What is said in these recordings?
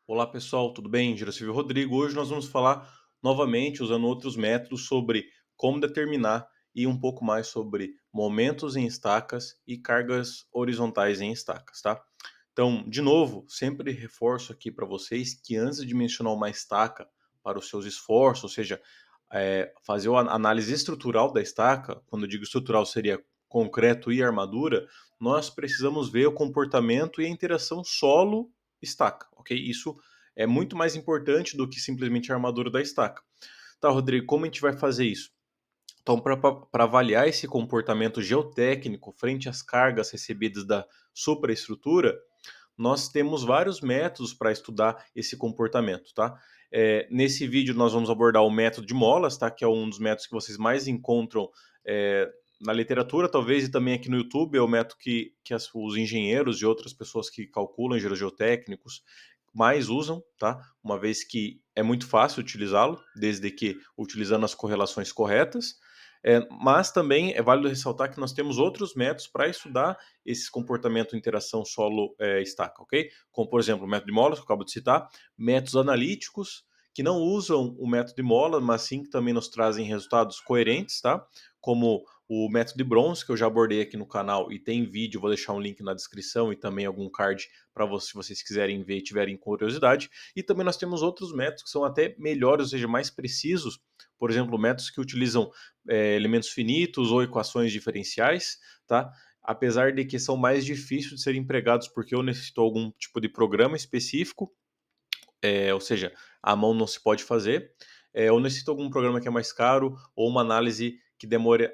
Olá pessoal, tudo bem? Silvio Rodrigo. Hoje nós vamos falar novamente, usando outros métodos, sobre como determinar e um pouco mais sobre momentos em estacas e cargas horizontais em estacas, tá? Então, de novo, sempre reforço aqui para vocês que antes de mencionar uma estaca para os seus esforços, ou seja, fazer a análise estrutural da estaca, quando eu digo estrutural seria concreto e armadura, nós precisamos ver o comportamento e a interação solo-estaca, ok? Isso é muito mais importante do que simplesmente a armadura da estaca. Tá, Rodrigo, como a gente vai fazer isso? Então, para avaliar esse comportamento geotécnico frente às cargas recebidas da supraestrutura, nós temos vários métodos para estudar esse comportamento, tá? Nesse vídeo nós vamos abordar o método de molas, tá? Que é um dos métodos que vocês mais encontram na literatura, talvez, e também aqui no YouTube. É o método que os engenheiros e outras pessoas que calculam engenheiros geotécnicos mais usam, tá? Uma vez que é muito fácil utilizá-lo, desde que utilizando as correlações corretas. Mas também é válido ressaltar que nós temos outros métodos para estudar esse comportamento interação solo-estaca, ok? Como, por exemplo, o método de molas, que eu acabo de citar, métodos analíticos, que não usam o método de mola, mas sim que também nos trazem resultados coerentes, tá? Como o método de Bronze, que eu já abordei aqui no canal e tem vídeo, vou deixar um link na descrição e também algum card para vocês, se vocês quiserem ver e tiverem curiosidade. E também nós temos outros métodos que são até melhores, ou seja, mais precisos, por exemplo, métodos que utilizam elementos finitos ou equações diferenciais, tá? Apesar de que são mais difíceis de serem empregados porque eu necessito algum tipo de programa específico, ou seja, a mão não se pode fazer, ou necessito algum programa que é mais caro ou uma análise que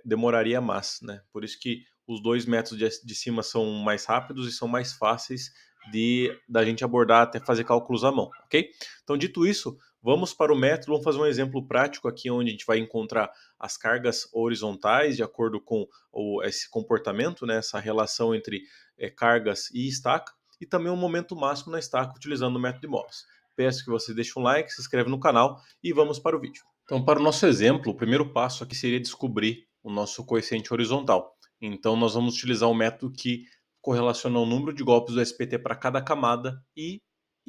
demoraria mais, né? Por isso que os dois métodos de cima são mais rápidos e são mais fáceis da gente abordar até fazer cálculos à mão, ok? Então, dito isso, vamos para o método, vamos fazer um exemplo prático aqui onde a gente vai encontrar as cargas horizontais de acordo com esse comportamento, né, essa relação entre cargas e estaca, e também o momento máximo na estaca utilizando o método de Mohs. Peço que você deixe um like, se inscreva no canal e vamos para o vídeo. Então, para o nosso exemplo, o primeiro passo aqui seria descobrir o nosso coeficiente horizontal. Então, nós vamos utilizar um método que correlaciona o número de golpes do SPT para cada camada e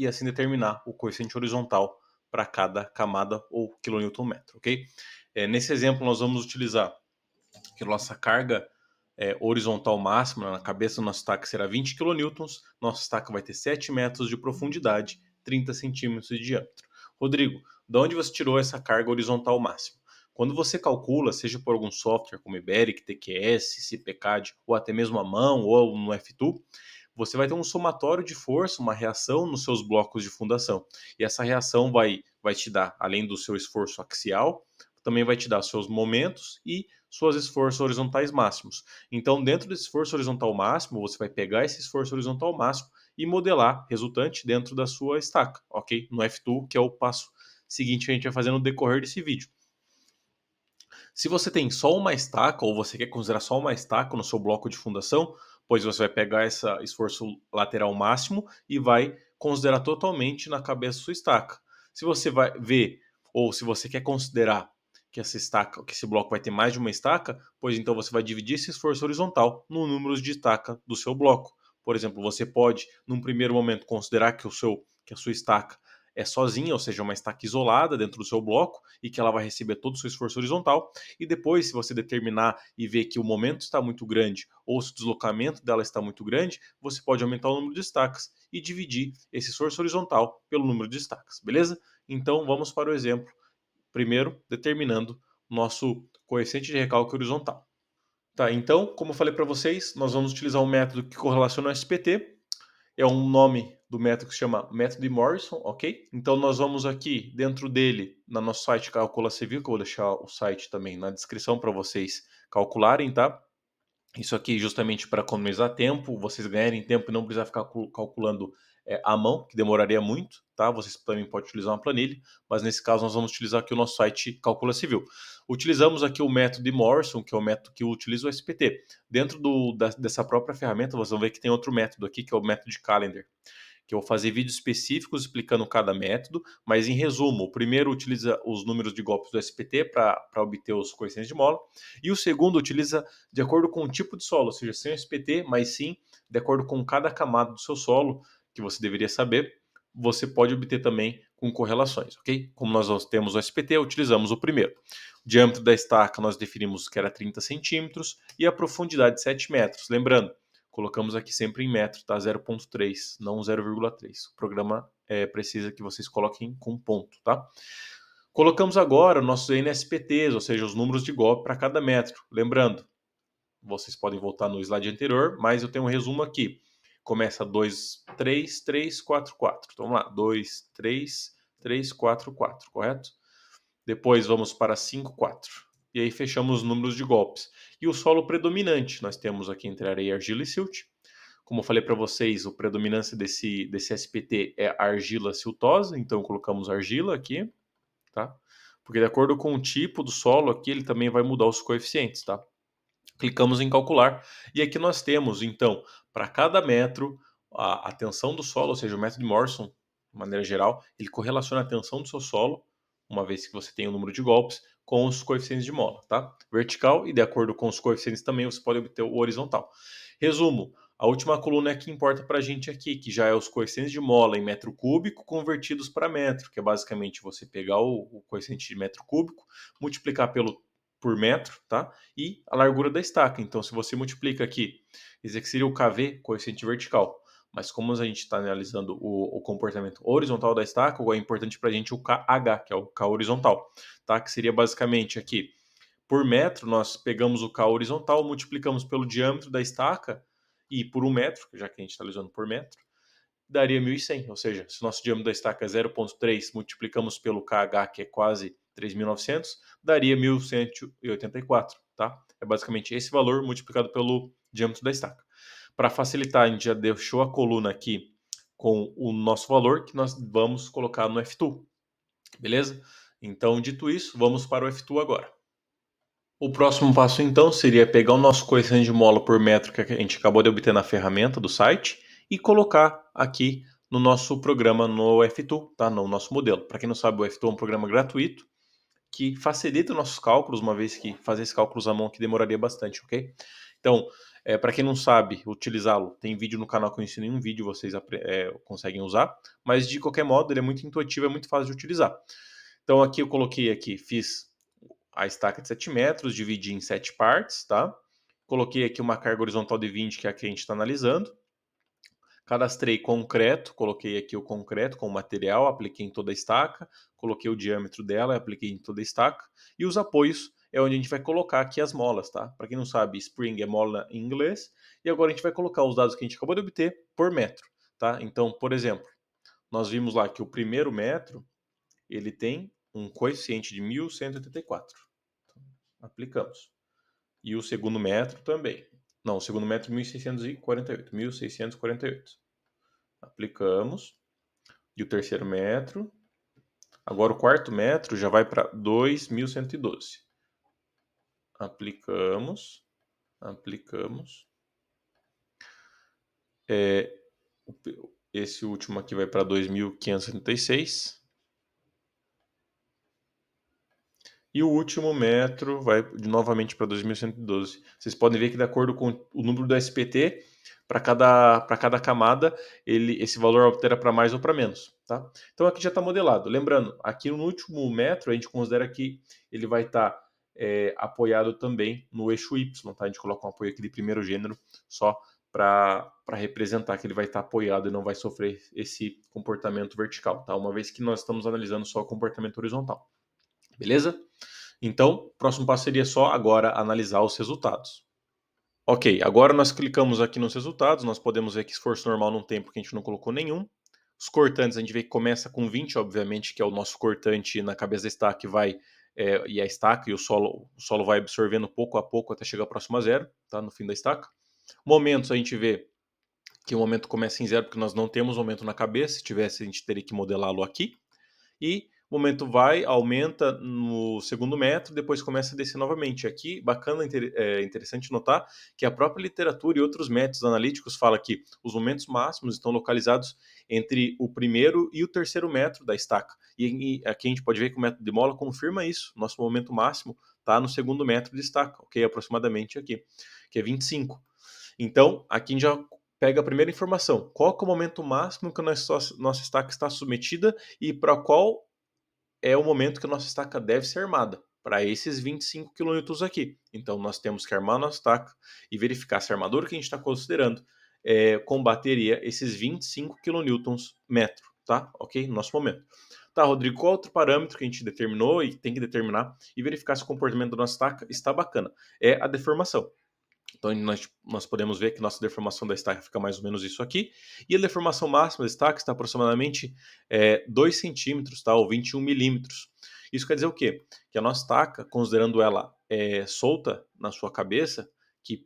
assim determinar o coeficiente horizontal para cada camada ou quilonewton-metro, ok? Nesse exemplo, nós vamos utilizar que a nossa carga horizontal máxima na cabeça do nosso estaca será 20 kN, nosso estaca vai ter 7 metros de profundidade, 30 centímetros de diâmetro. Rodrigo, de onde você tirou essa carga horizontal máxima? Quando você calcula, seja por algum software como Iberic, TQS, CPCAD, ou até mesmo a mão ou no F2, você vai ter um somatório de força, uma reação nos seus blocos de fundação. E essa reação vai te dar, além do seu esforço axial, também vai te dar seus momentos e suas esforços horizontais máximos. Então, dentro desse esforço horizontal máximo, você vai pegar esse esforço horizontal máximo e modelar resultante dentro da sua estaca, ok? No F2, que é o passo seguinte que a gente vai fazer no decorrer desse vídeo. Se você tem só uma estaca, ou você quer considerar só uma estaca no seu bloco de fundação, pois você vai pegar esse esforço lateral máximo e vai considerar totalmente na cabeça da sua estaca. Se você vai ver, ou se você quer considerar que essa estaca, que esse bloco vai ter mais de uma estaca, pois então você vai dividir esse esforço horizontal no número de estaca do seu bloco. Por exemplo, você pode, num primeiro momento, considerar que a sua estaca é sozinha, ou seja, uma estaca isolada dentro do seu bloco e que ela vai receber todo o seu esforço horizontal. E depois, se você determinar e ver que o momento está muito grande ou se o deslocamento dela está muito grande, você pode aumentar o número de estacas e dividir esse esforço horizontal pelo número de estacas, beleza? Então vamos para o exemplo, primeiro determinando nosso coeficiente de recálculo horizontal. Tá, então, como eu falei para vocês, nós vamos utilizar um método que correlaciona o SPT, é um nome do método que se chama método de Morrison, ok? Então nós vamos aqui dentro dele, no nosso site Calcula Civil, que eu vou deixar o site também na descrição para vocês calcularem, tá? Isso aqui justamente para economizar tempo, vocês ganharem tempo e não precisar ficar calculando à mão, que demoraria muito, tá? Vocês também podem utilizar uma planilha, mas nesse caso nós vamos utilizar aqui o nosso site Calcula Civil. Utilizamos aqui o método de Morrison, que é o método que utiliza o SPT. Dentro dessa própria ferramenta, vocês vão ver que tem outro método aqui, que é o método de Calendar, que eu vou fazer vídeos específicos explicando cada método, mas em resumo, o primeiro utiliza os números de golpes do SPT para obter os coeficientes de mola, e o segundo utiliza de acordo com o tipo de solo, ou seja, sem o SPT, mas sim de acordo com cada camada do seu solo, que você deveria saber, você pode obter também com correlações, ok? Como nós temos o SPT, utilizamos o primeiro. O diâmetro da estaca nós definimos que era 30 centímetros e a profundidade 7 metros. Lembrando, colocamos aqui sempre em metro, tá? 0,3, não 0,3. O programa precisa que vocês coloquem com ponto, tá? Colocamos agora nossos NSPTs, ou seja, os números de golpe para cada metro. Lembrando, vocês podem voltar no slide anterior, mas eu tenho um resumo aqui. Começa 2, 3, 3, 4, 4. Então vamos lá, 2, 3, 3, 4, 4, correto? Depois vamos para 5, 4. E aí fechamos os números de golpes. E o solo predominante, nós temos aqui entre areia, argila e silt. Como eu falei para vocês, a predominância desse SPT é argila siltosa, então colocamos argila aqui, tá? Porque de acordo com o tipo do solo aqui, ele também vai mudar os coeficientes, tá? Clicamos em calcular e aqui nós temos, então, para cada metro, a tensão do solo, ou seja, o método de Morrison, de maneira geral, ele correlaciona a tensão do seu solo, uma vez que você tem o número de golpes, com os coeficientes de mola, tá? Vertical e de acordo com os coeficientes também você pode obter o horizontal. Resumo, a última coluna é que importa para a gente aqui, que já é os coeficientes de mola em metro cúbico convertidos para metro, que é basicamente você pegar o coeficiente de metro cúbico, multiplicar por metro, tá? E a largura da estaca. Então, se você multiplica aqui, esse aqui seria o KV, coeficiente vertical. Mas como a gente está analisando o comportamento horizontal da estaca, é importante para a gente o KH, que é o K horizontal, tá? Que seria basicamente aqui, por metro, nós pegamos o K horizontal, multiplicamos pelo diâmetro da estaca e por 1 metro, já que a gente está analisando por metro, daria 1.100. Ou seja, se o nosso diâmetro da estaca é 0,3, multiplicamos pelo KH, que é quase 3.900, daria 1.184, tá? É basicamente esse valor multiplicado pelo diâmetro da estaca. Para facilitar, a gente já deixou a coluna aqui com o nosso valor que nós vamos colocar no F2, beleza? Então, dito isso, vamos para o F2 agora. O próximo passo, então, seria pegar o nosso coeficiente de mola por metro que a gente acabou de obter na ferramenta do site e colocar aqui no nosso programa no F2, tá? No nosso modelo. Para quem não sabe, o F2 é um programa gratuito que facilita nossos cálculos, uma vez que fazer esses cálculos à mão aqui demoraria bastante, ok? Então, para quem não sabe utilizá-lo, tem vídeo no canal que eu ensino em um vídeo, vocês conseguem usar, mas de qualquer modo ele é muito intuitivo, é muito fácil de utilizar. Então aqui eu coloquei aqui, fiz a estaca de 7 metros, dividi em 7 partes, tá? Coloquei aqui uma carga horizontal de 20, que é a que a gente está analisando. Cadastrei concreto, coloquei aqui o concreto com o material, apliquei em toda a estaca, coloquei o diâmetro dela, apliquei em toda a estaca. E os apoios é onde a gente vai colocar aqui as molas, tá? Para quem não sabe, spring é mola em inglês. E agora a gente vai colocar os dados que a gente acabou de obter por metro, tá? Então, por exemplo, nós vimos lá que o primeiro metro, ele tem um coeficiente de 1.184. Aplicamos. E o segundo metro também. Não, o segundo metro 1.648. 1.648. Aplicamos. E o terceiro metro. Agora o quarto metro já vai para 2.112. Aplicamos. Aplicamos. Esse último aqui vai para 2.576. E o último metro vai novamente para 2.112. Vocês podem ver que de acordo com o número do SPT, para cada camada, esse valor altera para mais ou para menos, tá? Então aqui já está modelado. Lembrando, aqui no último metro, a gente considera que ele vai estar apoiado também no eixo Y, tá? A gente coloca um apoio aqui de primeiro gênero só para representar que ele vai estar apoiado e não vai sofrer esse comportamento vertical, tá? Uma vez que nós estamos analisando só o comportamento horizontal. Beleza? Então, o próximo passo seria só agora analisar os resultados. Ok, agora nós clicamos aqui nos resultados, nós podemos ver que esforço normal não tem porque a gente não colocou nenhum. Os cortantes, a gente vê que começa com 20, obviamente, que é o nosso cortante na cabeça da estaca e a estaca e o solo vai absorvendo pouco a pouco até chegar próximo a zero, tá? No fim da estaca. Momentos, a gente vê que o momento começa em zero porque nós não temos momento na cabeça, se tivesse a gente teria que modelá-lo aqui. E o momento vai, aumenta no segundo metro, depois começa a descer novamente. Aqui, bacana, interessante notar que a própria literatura e outros métodos analíticos falam que os momentos máximos estão localizados entre o primeiro e o terceiro metro da estaca. E aqui a gente pode ver que o método de Mola confirma isso. Nosso momento máximo está no segundo metro de estaca, ok? Aproximadamente aqui, que é 25. Então, aqui a gente já pega a primeira informação. Qual que é o momento máximo que a nossa estaca está submetida e para qual é o momento que a nossa estaca deve ser armada, para esses 25 kN aqui. Então nós temos que armar a nossa estaca e verificar se a armadura que a gente está considerando combateria esses 25 kN metro, tá? Ok? No nosso momento. Tá, Rodrigo, qual outro parâmetro que a gente determinou e tem que determinar e verificar se o comportamento da nossa estaca está bacana? É a deformação. Então nós podemos ver que nossa deformação da estaca fica mais ou menos isso aqui. E a deformação máxima da estaca está aproximadamente 2 centímetros, tá? Ou 21 milímetros. Isso quer dizer o quê? Que a nossa estaca, considerando ela solta na sua cabeça, que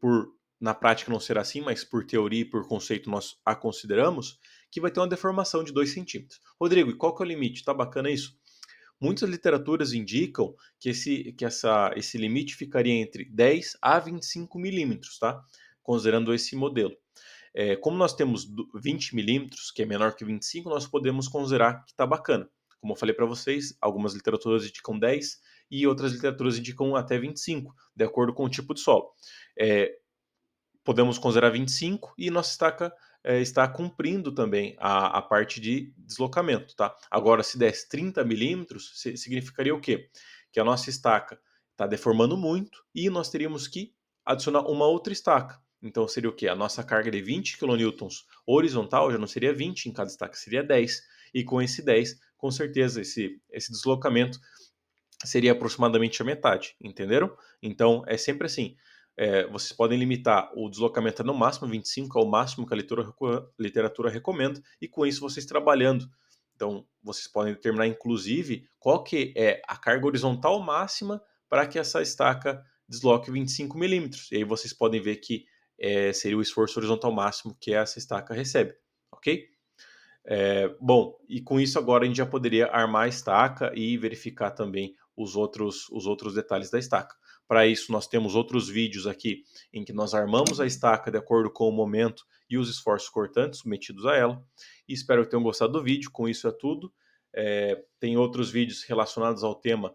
na prática não será assim, mas por teoria e por conceito nós a consideramos, que vai ter uma deformação de 2 centímetros. Rodrigo, e qual que é o limite? Tá bacana isso? Muitas literaturas indicam que esse limite ficaria entre 10 a 25 milímetros, tá? Considerando esse modelo. Como nós temos 20 milímetros, que é menor que 25, nós podemos considerar que está bacana. Como eu falei para vocês, algumas literaturas indicam 10 e outras literaturas indicam até 25, de acordo com o tipo de solo. Podemos considerar 25 e nossa estaca está cumprindo também a parte de deslocamento, tá? Agora, se desse 30 milímetros, significaria o quê? Que a nossa estaca está deformando muito e nós teríamos que adicionar uma outra estaca. Então, seria o quê? A nossa carga de 20 kN horizontal já não seria 20 em cada estaca, seria 10. E com esse 10, com certeza, esse deslocamento seria aproximadamente a metade, entenderam? Então, é sempre assim. Vocês podem limitar o deslocamento a no máximo 25, ao máximo que a literatura recomenda, e com isso vocês trabalhando. Então, vocês podem determinar, inclusive, qual que é a carga horizontal máxima para que essa estaca desloque 25 milímetros. E aí vocês podem ver que seria o esforço horizontal máximo que essa estaca recebe, ok? Bom, e com isso agora a gente já poderia armar a estaca e verificar também os outros detalhes da estaca. Para isso, nós temos outros vídeos aqui em que nós armamos a estaca de acordo com o momento e os esforços cortantes submetidos a ela. E espero que tenham gostado do vídeo. Com isso é tudo. Tem outros vídeos relacionados ao tema.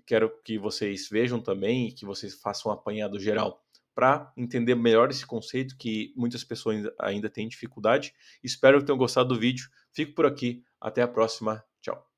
Quero que vocês vejam também e que vocês façam um apanhado geral para entender melhor esse conceito que muitas pessoas ainda têm dificuldade. Espero que tenham gostado do vídeo. Fico por aqui. Até a próxima. Tchau.